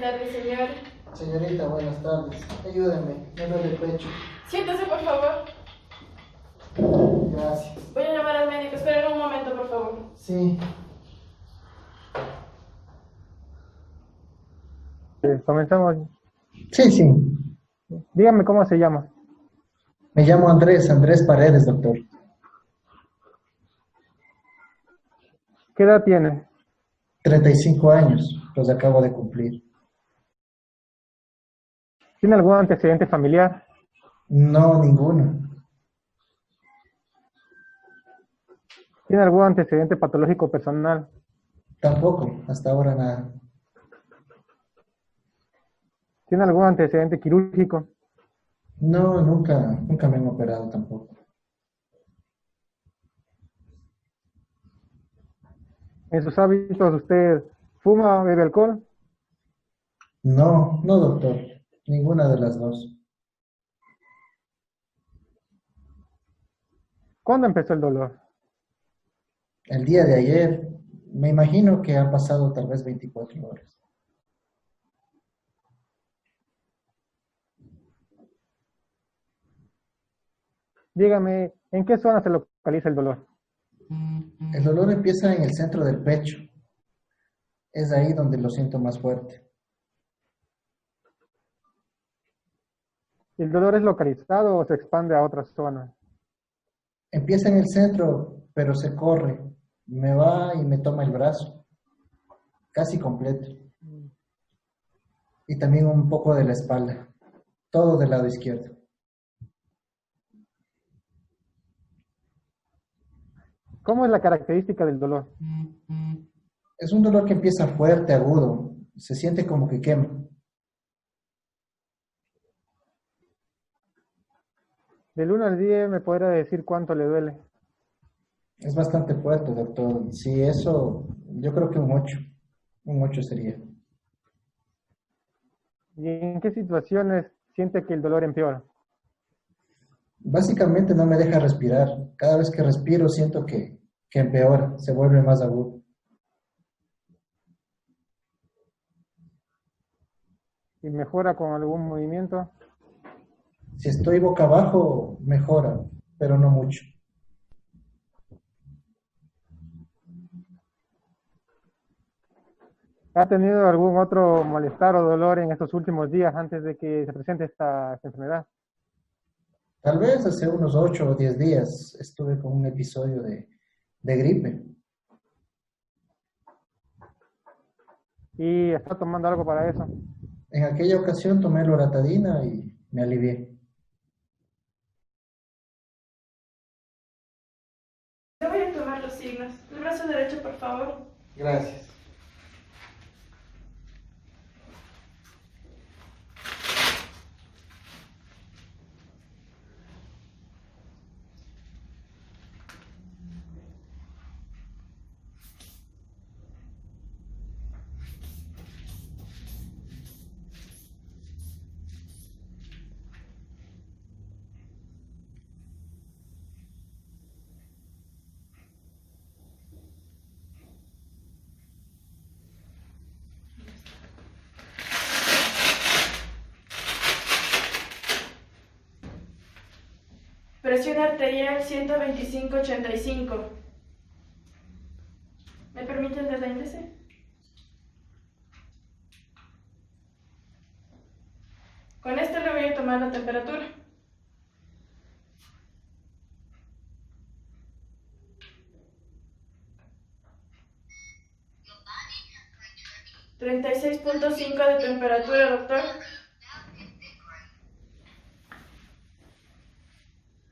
tardes, señor. Señorita, buenas tardes. Ayúdeme, me duele el pecho. Siéntese, por favor. Gracias. Voy a llamar al médico. Esperen un momento, por favor. Sí. Comenzamos. Sí, sí. Dígame cómo se llama. Me llamo Andrés Paredes, doctor. ¿Qué edad tiene? 35 años, los acabo de cumplir. ¿Tiene algún antecedente familiar? No, ninguno. ¿Tiene algún antecedente patológico personal? Tampoco, hasta ahora nada. ¿Tiene algún antecedente quirúrgico? No, nunca me han operado tampoco. ¿En sus hábitos usted fuma o bebe alcohol? No, no, doctor. Ninguna de las dos. ¿Cuándo empezó el dolor? El día de ayer, me imagino que han pasado tal vez 24 horas. Dígame, ¿en qué zona se localiza el dolor? El dolor empieza en el centro del pecho. Es ahí donde lo siento más fuerte. ¿El dolor es localizado o se expande a otras zonas? Empieza en el centro, pero se corre. Me va y me toma el brazo, casi completo. Y también un poco de la espalda, todo del lado izquierdo. ¿Cómo es la característica del dolor? Es un dolor que empieza fuerte, agudo. Se siente como que quema. Del 1 al 10 me podrá decir cuánto le duele. Es bastante fuerte, doctor. Sí, eso, yo creo que un 8. Un 8 sería. ¿Y en qué situaciones siente que el dolor empeora? Básicamente no me deja respirar. Cada vez que respiro siento que empeora, se vuelve más agudo. ¿Y mejora con algún movimiento? Si estoy boca abajo, mejora, pero no mucho. ¿Ha tenido algún otro malestar o dolor en estos últimos días antes de que se presente esta enfermedad? Tal vez hace unos 8 o 10 días estuve con un episodio de gripe. ¿Y está tomando algo para eso? En aquella ocasión tomé loratadina y me alivié. Le voy a tomar los signos. El brazo derecho, por favor. Gracias. Presión arterial 125/85. ¿Me permite el dedo índice? Con esto le voy a tomar la temperatura. $36.5 de temperatura, doctor.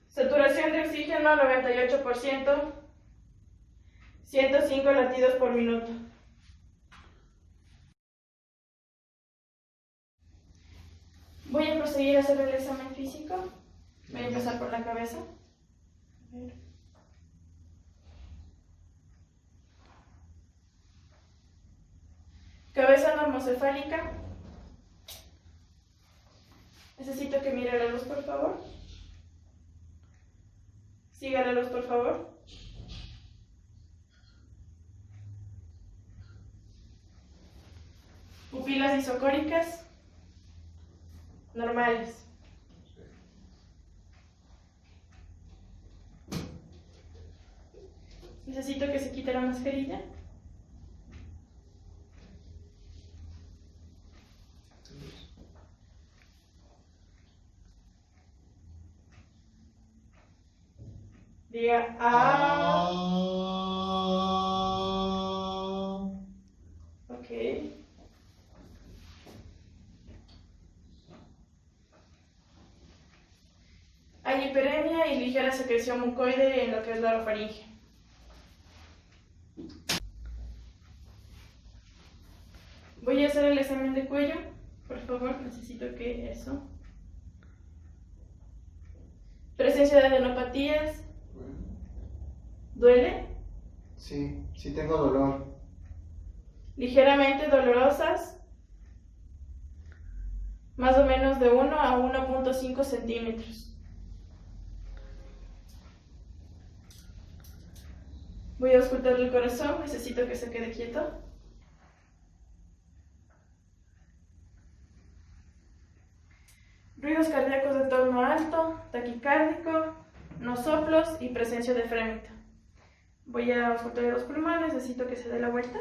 Saturación de oxígeno 98%. 105 latidos por minuto. Voy a proseguir a hacer el examen físico. Voy a empezar por la cabeza. A ver. Cabeza normocefálica. Necesito que mire la luz, por favor. Siga la luz, por favor. Pupilas isocóricas normales. Necesito que se quite la mascarilla. Diga ah. Ok. Hay hiperemia y ligera secreción mucoide en lo que es la orofaringe. Voy a hacer el examen de cuello. Por favor, necesito que eso. Presencia de adenopatías. ¿Duele? Sí, sí tengo dolor. Ligeramente dolorosas. Más o menos de 1 a 1.5 centímetros. Voy a auscultar el corazón. Necesito que se quede quieto. Ruidos cardíacos de tono alto, taquicárdico, no soplos y presencia de frémito. Voy a auscultar los pulmones, necesito que se dé la vuelta.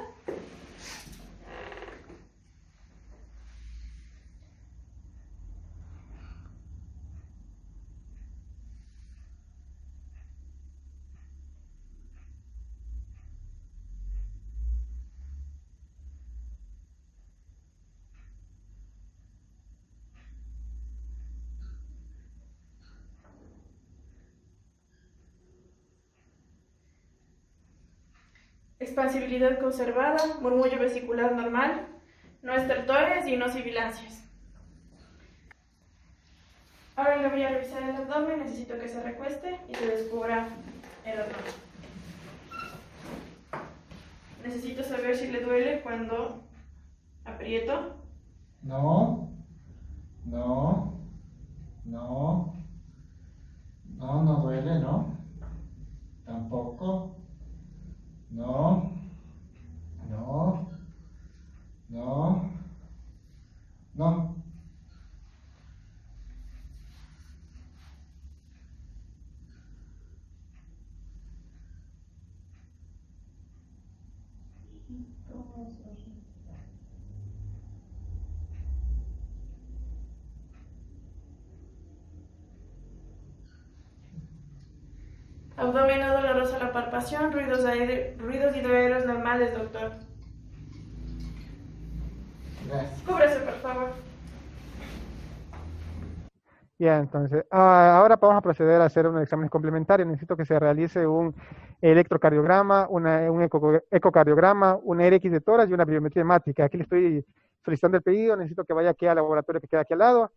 Expansibilidad conservada, murmullo vesicular normal, no estertores y no sibilancias. Ahora le voy a revisar el abdomen, necesito que se recueste y se descubra el abdomen. Necesito saber si le duele cuando aprieto. No, no, no, no, no duele, ¿no? Tampoco. No, no, no, no. Abdomen no doloroso a la palpación, ruidos hidroaéreos normales, doctor. Gracias. Cúbrese, por favor. Ya, entonces, ahora vamos a proceder a hacer unos exámenes complementarios. Necesito que se realice un electrocardiograma, un ecocardiograma, una RX de tórax y una biometría hemática. Aquí le estoy solicitando el pedido, necesito que vaya aquí al laboratorio que queda aquí al lado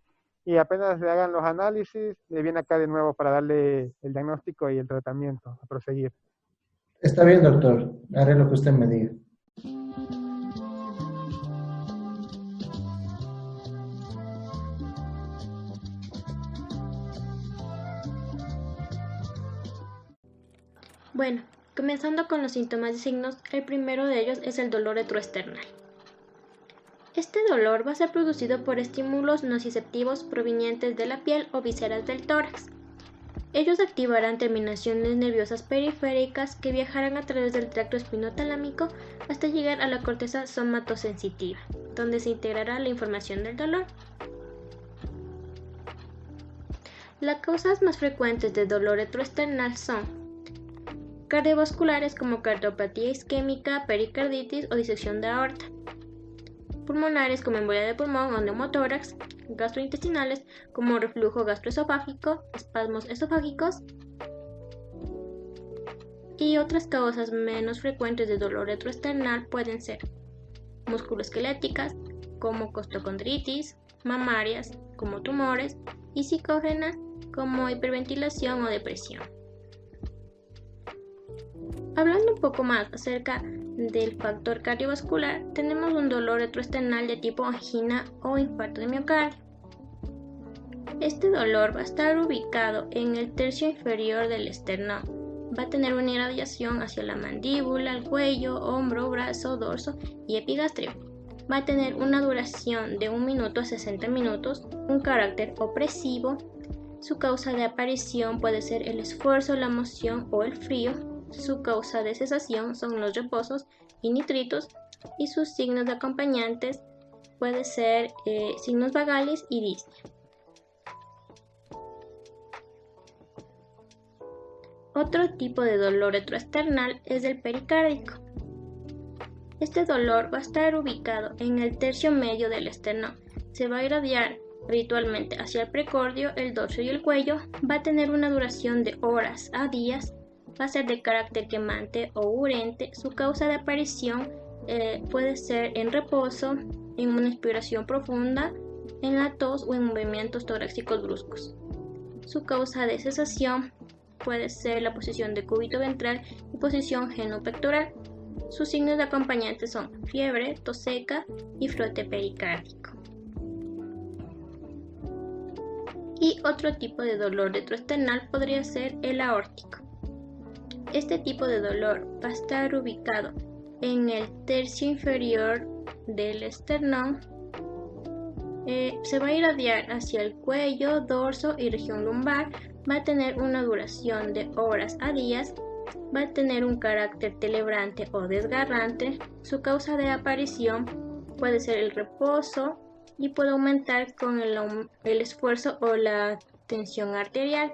y apenas se hagan los análisis, viene acá de nuevo para darle el diagnóstico y el tratamiento a proseguir. Está bien, doctor. Haré lo que usted me diga. Bueno, comenzando con los síntomas y signos, el primero de ellos es el dolor retroesternal. Este dolor va a ser producido por estímulos nociceptivos provenientes de la piel o vísceras del tórax. Ellos activarán terminaciones nerviosas periféricas que viajarán a través del tracto espinotalámico hasta llegar a la corteza somatosensitiva, donde se integrará la información del dolor. Las causas más frecuentes de dolor retroesternal son cardiovasculares como cardiopatía isquémica, pericarditis o disección de aorta, pulmonares como embolia de pulmón o neumotórax, gastrointestinales como reflujo gastroesofágico, espasmos esofágicos y otras causas menos frecuentes de dolor retroesternal pueden ser musculoesqueléticas como costocondritis, mamarias como tumores y psicógenas como hiperventilación o depresión. Hablando un poco más acerca del factor cardiovascular, tenemos un dolor retroesternal de tipo angina o infarto de miocardio. Este dolor va a estar ubicado en el tercio inferior del esternón. Va a tener una irradiación hacia la mandíbula, el cuello, hombro, brazo, dorso y epigastrio. va a tener una duración de 1 minuto a 60 minutos, un carácter opresivo. Su causa de aparición puede ser el esfuerzo, la emoción o el frío. Su causa de cesación son los reposos y nitritos, y sus signos de acompañantes puede ser signos vagales y disnea. Otro tipo de dolor retroesternal es el pericárdico. Este dolor va a estar ubicado en el tercio medio del esternón. Se va a irradiar habitualmente hacia el precordio, el dorso y el cuello. Va a tener una duración de horas a días. Va a ser de carácter quemante o urente. Su causa de aparición puede ser en reposo, en una inspiración profunda, en la tos o en movimientos torácicos bruscos. Su causa de cesación puede ser la posición de cúbito ventral y posición genupectoral. Sus signos de acompañantes son fiebre, tos seca y frote pericárdico. Y otro tipo de dolor retroesternal podría ser el aórtico. Este tipo de dolor va a estar ubicado en el tercio inferior del esternón. Se va a irradiar hacia el cuello, dorso y región lumbar. Va a tener una duración de horas a días. Va a tener un carácter celebrante o desgarrante. Su causa de aparición puede ser el reposo y puede aumentar con el esfuerzo o la tensión arterial.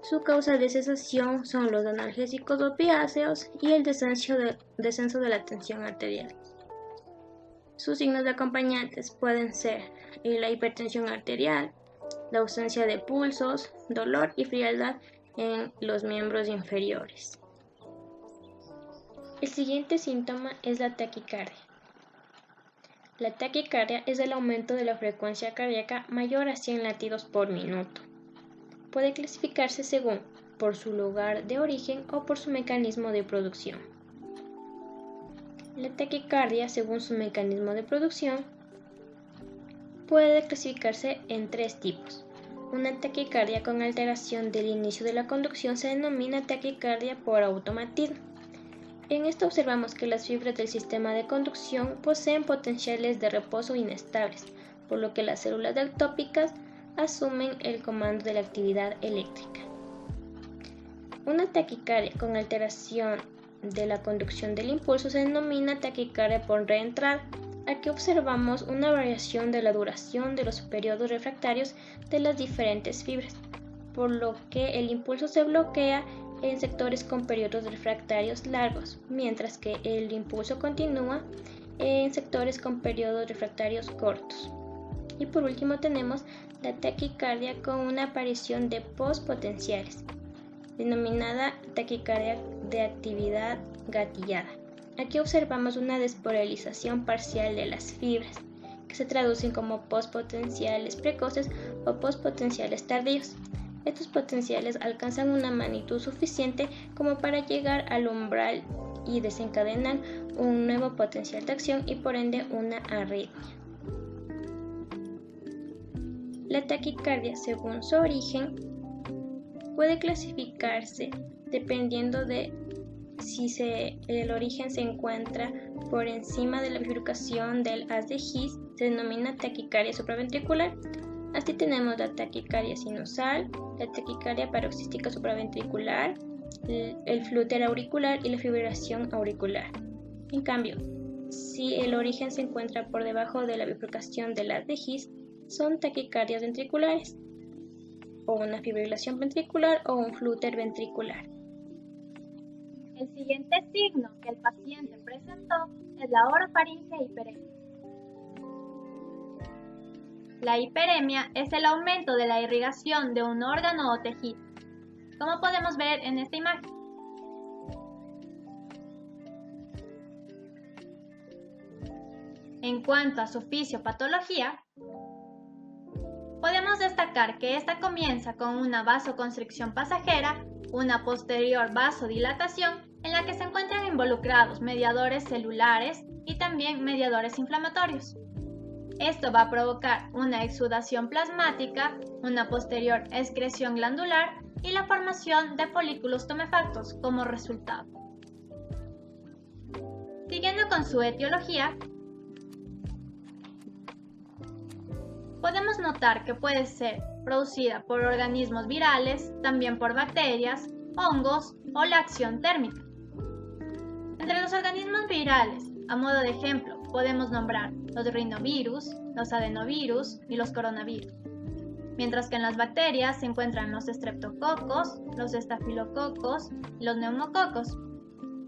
Su causa de cesación son los analgésicos opiáceos y el descenso de la tensión arterial. Sus signos de acompañantes pueden ser la hipertensión arterial, la ausencia de pulsos, dolor y frialdad en los miembros inferiores. El siguiente síntoma es la taquicardia. La taquicardia es el aumento de la frecuencia cardíaca mayor a 100 latidos por minuto. Puede clasificarse según por su lugar de origen o por su mecanismo de producción. La taquicardia, según su mecanismo de producción, puede clasificarse en 3 tipos. Una taquicardia con alteración del inicio de la conducción se denomina taquicardia por automatismo. En esto observamos que las fibras del sistema de conducción poseen potenciales de reposo inestables, por lo que las células ectópicas asumen el comando de la actividad eléctrica. Una taquicardia con alteración de la conducción del impulso se denomina taquicardia por reentrada. Aquí observamos una variación de la duración de los periodos refractarios de las diferentes fibras, por lo que el impulso se bloquea en sectores con periodos refractarios largos, mientras que el impulso continúa en sectores con periodos refractarios cortos. Y por último tenemos la taquicardia con una aparición de postpotenciales, denominada taquicardia de actividad gatillada. Aquí observamos una despolarización parcial de las fibras, que se traducen como postpotenciales precoces o postpotenciales tardíos. Estos potenciales alcanzan una magnitud suficiente como para llegar al umbral y desencadenan un nuevo potencial de acción y por ende una arritmia. La taquicardia, según su origen, puede clasificarse dependiendo de si el origen se encuentra por encima de la bifurcación del haz de His, se denomina taquicardia supraventricular. Así tenemos la taquicardia sinusal, la taquicardia paroxística supraventricular, el flúter auricular y la fibrilación auricular. En cambio, si el origen se encuentra por debajo de la bifurcación del haz de His, son taquicardias ventriculares, o una fibrilación ventricular o un flúter ventricular. El siguiente signo que el paciente presentó es la orofaringe hiperemia. La hiperemia es el aumento de la irrigación de un órgano o tejido, como podemos ver en esta imagen. En cuanto a su fisiopatología, podemos destacar que esta comienza con una vasoconstricción pasajera, una posterior vasodilatación en la que se encuentran involucrados mediadores celulares y también mediadores inflamatorios. Esto va a provocar una exudación plasmática, una posterior excreción glandular y la formación de folículos tumefactos como resultado. Siguiendo con su etiología, podemos notar que puede ser producida por organismos virales, también por bacterias, hongos o la acción térmica. Entre los organismos virales, a modo de ejemplo, podemos nombrar los rinovirus, los adenovirus y los coronavirus. Mientras que en las bacterias se encuentran los estreptococos, los estafilococos y los neumococos.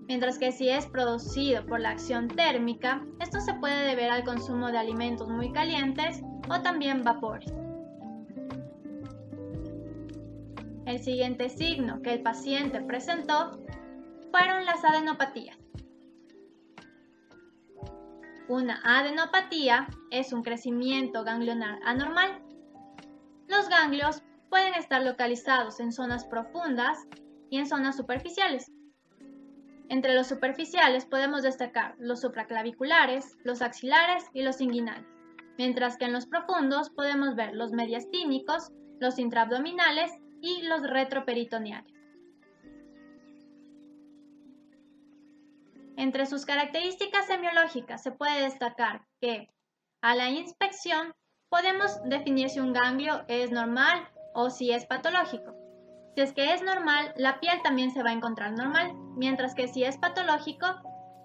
Mientras que si es producido por la acción térmica, esto se puede deber al consumo de alimentos muy calientes o también vapores. El siguiente signo que el paciente presentó fueron las adenopatías. Una adenopatía es un crecimiento ganglionar anormal. Los ganglios pueden estar localizados en zonas profundas y en zonas superficiales. Entre los superficiales podemos destacar los supraclaviculares, los axilares y los inguinales, mientras que en los profundos podemos ver los mediastínicos, los intraabdominales y los retroperitoneales. Entre sus características semiológicas se puede destacar que a la inspección podemos definir si un ganglio es normal o si es patológico. Si es que es normal, la piel también se va a encontrar normal, mientras que si es patológico,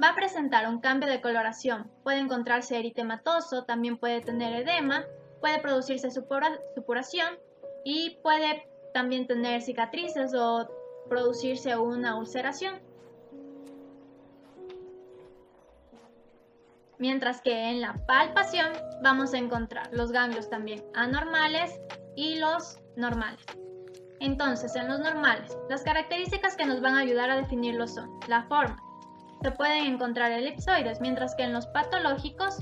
va a presentar un cambio de coloración. Puede encontrarse eritematoso, también puede tener edema, puede producirse supuración y puede también tener cicatrices o producirse una ulceración. Mientras que en la palpación vamos a encontrar los ganglios también anormales y los normales. Entonces, en los normales, las características que nos van a ayudar a definirlos son la forma. Se pueden encontrar elipsoides, mientras que en los patológicos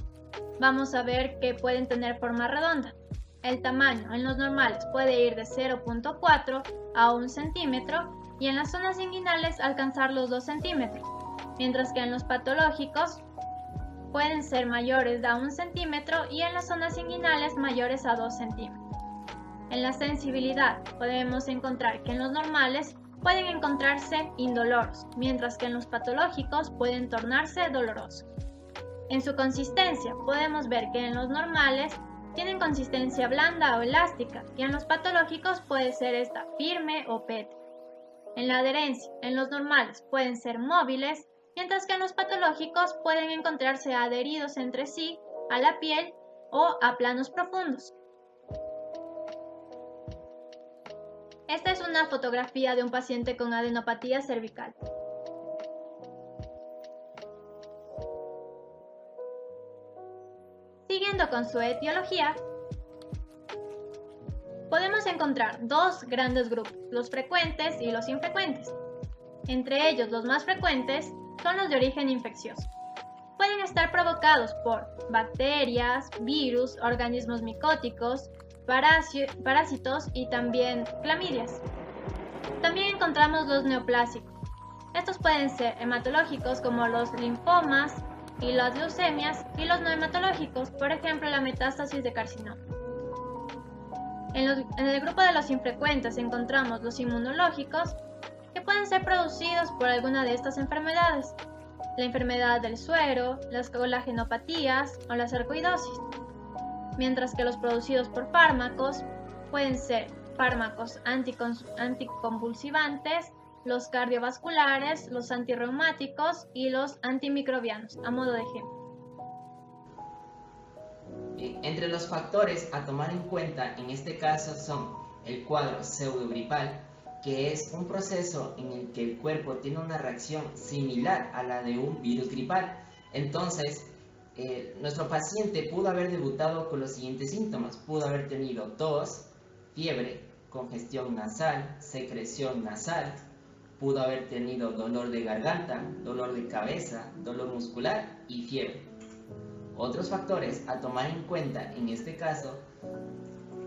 vamos a ver que pueden tener forma redonda. El tamaño en los normales puede ir de 0.4 a 1 centímetro y en las zonas inguinales alcanzar los 2 centímetros, mientras que en los patológicos pueden ser mayores a 1 centímetro y en las zonas inguinales mayores a 2 centímetros. En la sensibilidad podemos encontrar que en los normales pueden encontrarse indoloros, mientras que en los patológicos pueden tornarse dolorosos. En su consistencia podemos ver que en los normales tienen consistencia blanda o elástica y en los patológicos puede ser esta firme o pétrea. En la adherencia, en los normales pueden ser móviles, mientras que en los patológicos pueden encontrarse adheridos entre sí a la piel o a planos profundos. Esta es una fotografía de un paciente con adenopatía cervical. Siguiendo con su etiología, podemos encontrar dos grandes grupos, los frecuentes y los infrecuentes. Entre ellos, los más frecuentes son los de origen infeccioso. Pueden estar provocados por bacterias, virus, organismos micóticos, parásitos y también clamidias. También encontramos los neoplásicos. Estos pueden ser hematológicos como los linfomas y las leucemias y los no hematológicos, por ejemplo la metástasis de carcinoma. En el grupo de los infrecuentes encontramos los inmunológicos que pueden ser producidos por alguna de estas enfermedades, la enfermedad del suero, las colagenopatías o la sarcoidosis. Mientras que los producidos por fármacos pueden ser fármacos anticonvulsivantes, los cardiovasculares, los antirreumáticos y los antimicrobianos, a modo de ejemplo. Entre los factores a tomar en cuenta en este caso son el cuadro pseudogripal, que es un proceso en el que el cuerpo tiene una reacción similar a la de un virus gripal. Entonces, nuestro paciente pudo haber debutado con los siguientes síntomas. Pudo haber tenido tos, fiebre, congestión nasal, secreción nasal. Pudo haber tenido dolor de garganta, dolor de cabeza, dolor muscular y fiebre. Otros factores a tomar en cuenta en este caso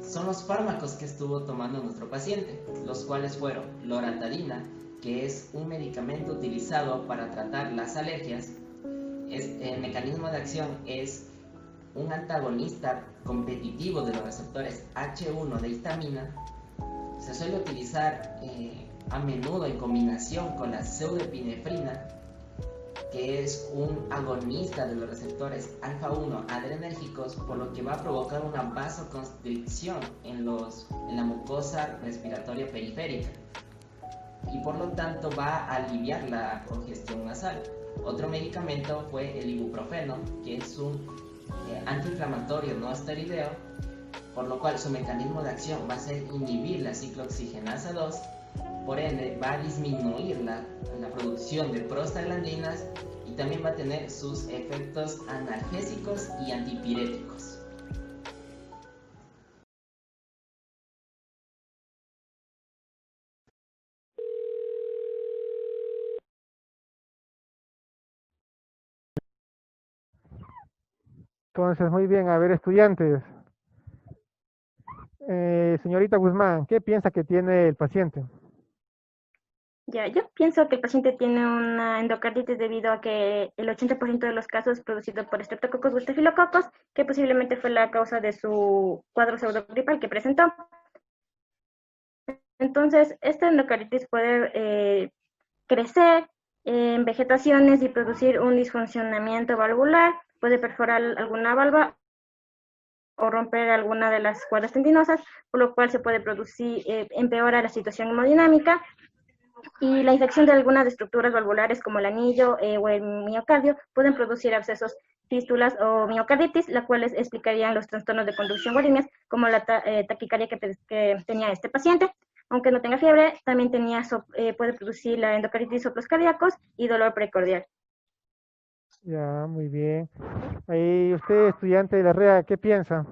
son los fármacos que estuvo tomando nuestro paciente, los cuales fueron loratadina, que es un medicamento utilizado para tratar las alergias. El mecanismo de acción es un antagonista competitivo de los receptores H1 de histamina. Se suele utilizar a menudo en combinación con la pseudoepinefrina. que es un agonista de los receptores alfa-1 adrenérgicos, por lo que va a provocar una vasoconstricción en la mucosa respiratoria periférica y por lo tanto va a aliviar la congestión nasal. Otro medicamento fue el ibuprofeno, que es un antiinflamatorio no esteroideo, por lo cual su mecanismo de acción va a ser inhibir la ciclooxigenasa 2, por ende va a disminuir la producción de prostaglandinas y también va a tener sus efectos analgésicos y antipiréticos. Entonces, muy bien, a ver, estudiantes. Señorita Guzmán, ¿qué piensa que tiene el paciente? Ya, yo pienso que el paciente tiene una endocarditis debido a que el 80% de los casos es producido por Streptococcus o Staphylococcus, que posiblemente fue la causa de su cuadro pseudogripal que presentó. Entonces, esta endocarditis puede crecer en vegetaciones y producir un disfuncionamiento valvular, puede perforar alguna valva o romper alguna de las cuerdas tendinosas, por lo cual se puede producir, empeora la situación hemodinámica, y la infección de algunas estructuras valvulares como el anillo o el miocardio pueden producir abscesos, fístulas o miocarditis, las cuales explicarían los trastornos de conducción o arritmias, como la taquicardia que tenía este paciente. Aunque no tenga fiebre, también puede producir la endocarditis soplos cardíacos y dolor precordial. Ya, muy bien. Ahí usted, estudiante de la REA, ¿qué piensa?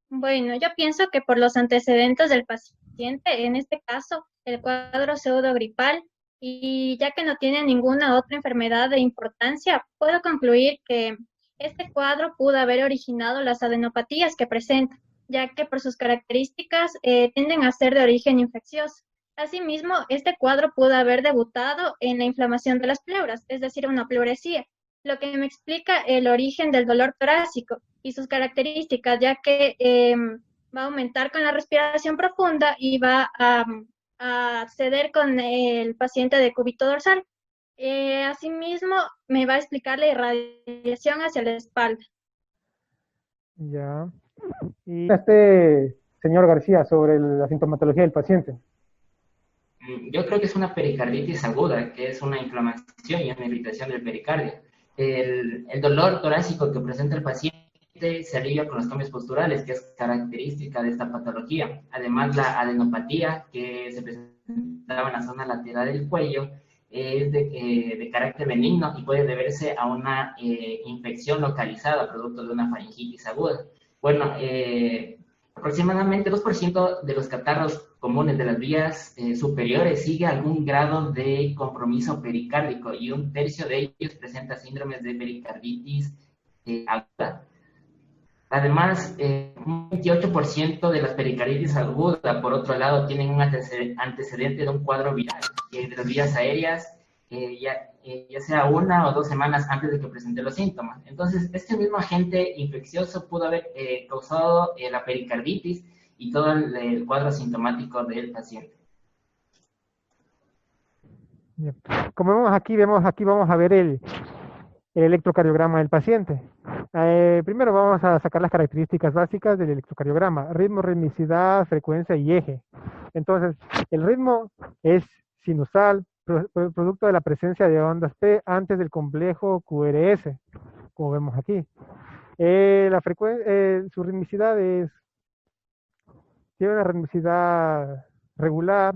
Bueno, yo pienso que por los antecedentes del paciente, en este caso, el cuadro pseudogripal, y ya que no tiene ninguna otra enfermedad de importancia, puedo concluir que este cuadro pudo haber originado las adenopatías que presenta, ya que por sus características tienden a ser de origen infeccioso. Asimismo, este cuadro pudo haber debutado en la inflamación de las pleuras, es decir, una pleuresía, lo que me explica el origen del dolor torácico y sus características, ya que va a aumentar con la respiración profunda y va a acceder con el paciente de cúbito dorsal. Asimismo, me va a explicar la irradiación hacia la espalda. Ya. Y este señor García, sobre la sintomatología del paciente. Yo creo que es una pericarditis aguda, que es una inflamación y una irritación del pericardio. El dolor torácico que presenta el paciente se alivia con los cambios posturales, que es característica de esta patología. Además, la adenopatía que se presentaba en la zona lateral del cuello es de carácter benigno y puede deberse a una infección localizada producto de una faringitis aguda. Bueno, aproximadamente 2% de los catarros comunes de las vías superiores sigue algún grado de compromiso pericárdico y un tercio de ellos presenta síndromes de pericarditis aguda. Además, un 28% de las pericarditis agudas, por otro lado, tienen un antecedente de un cuadro viral de las vías aéreas, ya sea 1 o 2 semanas antes de que presente los síntomas. Entonces, este mismo agente infeccioso pudo haber causado la pericarditis y todo el cuadro sintomático del paciente. Como vemos aquí vamos a ver el electrocardiograma del paciente. Primero vamos a sacar las características básicas del electrocardiograma: ritmo, ritmicidad, frecuencia y eje. Entonces, el ritmo es sinusal, producto de la presencia de ondas P antes del complejo QRS, como vemos aquí. Su ritmicidad tiene una ritmicidad regular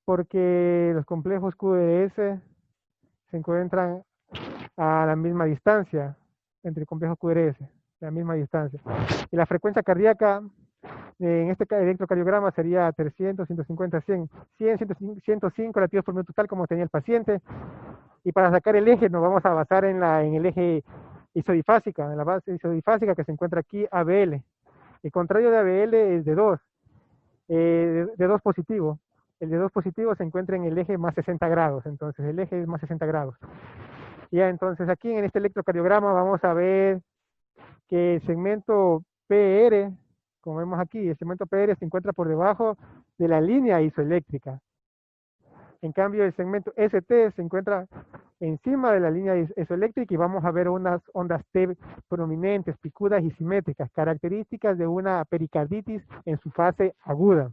porque los complejos QRS se encuentran a la misma distancia entre el complejo QRS, la misma distancia. Y la frecuencia cardíaca en este electrocardiograma sería 300, 150, 100, 105 latidos por minuto total, como tenía el paciente. Y para sacar el eje nos vamos a basar en el eje isodifásica, en la base isodifásica que se encuentra aquí, ABL. El contrario de ABL es de 2, de 2 positivo. El de 2 positivo se encuentra en el eje más 60 grados, entonces el eje es más 60 grados. Ya, entonces aquí en este electrocardiograma vamos a ver que el segmento PR, como vemos aquí, el segmento PR se encuentra por debajo de la línea isoeléctrica. En cambio, el segmento ST se encuentra encima de la línea isoeléctrica y vamos a ver unas ondas T prominentes, picudas y simétricas, características de una pericarditis en su fase aguda.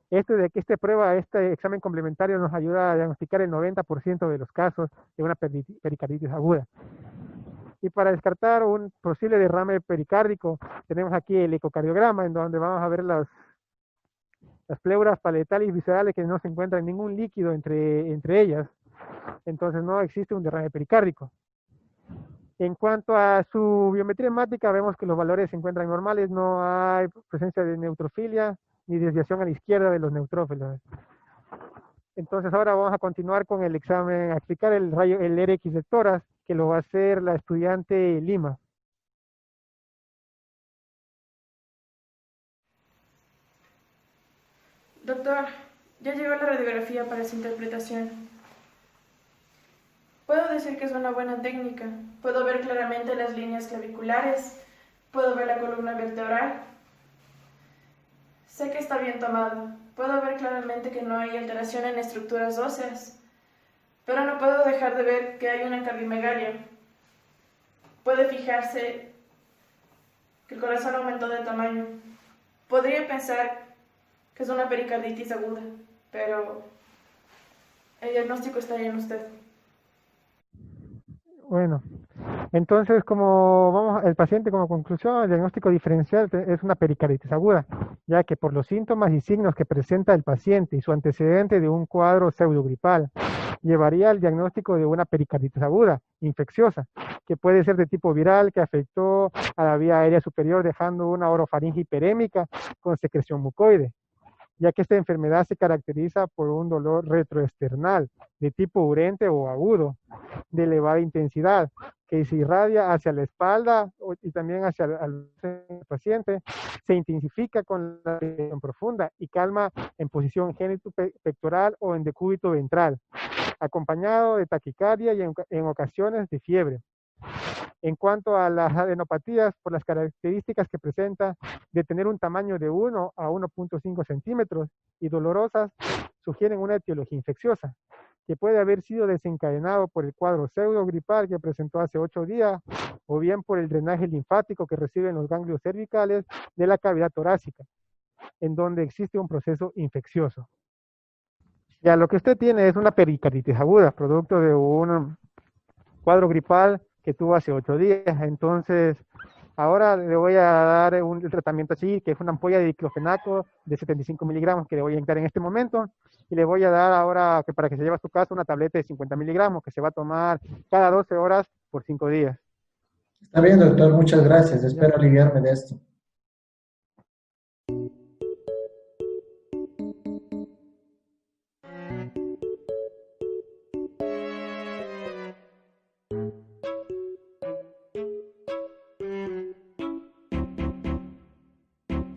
Este examen complementario nos ayuda a diagnosticar el 90% de los casos de una pericarditis aguda. Y para descartar un posible derrame pericárdico, tenemos aquí el ecocardiograma, en donde vamos a ver las pleuras paletales y viscerales que no se encuentran ningún líquido entre ellas. Entonces no existe un derrame pericárdico. En cuanto a su biometría hemática, vemos que los valores se encuentran normales, no hay presencia de neutrofilia ni desviación a la izquierda de los neutrófilos. Entonces ahora vamos a continuar con el examen, a explicar el RX de tórax, que lo va a hacer la estudiante Lima. Doctor, ya llegó la radiografía para su interpretación. Puedo decir que es una buena técnica. Puedo ver claramente las líneas claviculares. Puedo ver la columna vertebral. Sé que está bien tomado. Puedo ver claramente que no hay alteración en estructuras óseas. Pero no puedo dejar de ver que hay una cardiomegalia. Puede fijarse que el corazón aumentó de tamaño. Podría pensar que es una pericarditis aguda, pero el diagnóstico está ahí en usted. Bueno, entonces el paciente como conclusión, el diagnóstico diferencial es una pericarditis aguda, ya que por los síntomas y signos que presenta el paciente y su antecedente de un cuadro pseudogripal, llevaría al diagnóstico de una pericarditis aguda, infecciosa, que puede ser de tipo viral, que afectó a la vía aérea superior, dejando una orofaringe hiperémica con secreción mucoide, ya que esta enfermedad se caracteriza por un dolor retroesternal de tipo urente o agudo, de elevada intensidad, que se irradia hacia la espalda y también hacia el paciente, se intensifica con la respiración profunda y calma en posición genitopectoral o en decúbito ventral, acompañado de taquicardia y en ocasiones de fiebre. En cuanto a las adenopatías, por las características que presenta de tener un tamaño de 1 a 1.5 centímetros y dolorosas, sugieren una etiología infecciosa, que puede haber sido desencadenado por el cuadro pseudogripal que presentó hace 8 días, o bien por el drenaje linfático que reciben los ganglios cervicales de la cavidad torácica, en donde existe un proceso infeccioso. Ya lo que usted tiene es una pericarditis aguda, producto de un cuadro gripal que tuvo hace 8 días. Entonces, ahora le voy a dar un tratamiento así, que es una ampolla de diclofenaco de 75 miligramos que le voy a inyectar en este momento. Y le voy a dar ahora, que para que se lleve a su casa, una tableta de 50 miligramos que se va a tomar cada 12 horas por 5 días. Está bien, doctor, muchas gracias. Espero aliviarme de esto.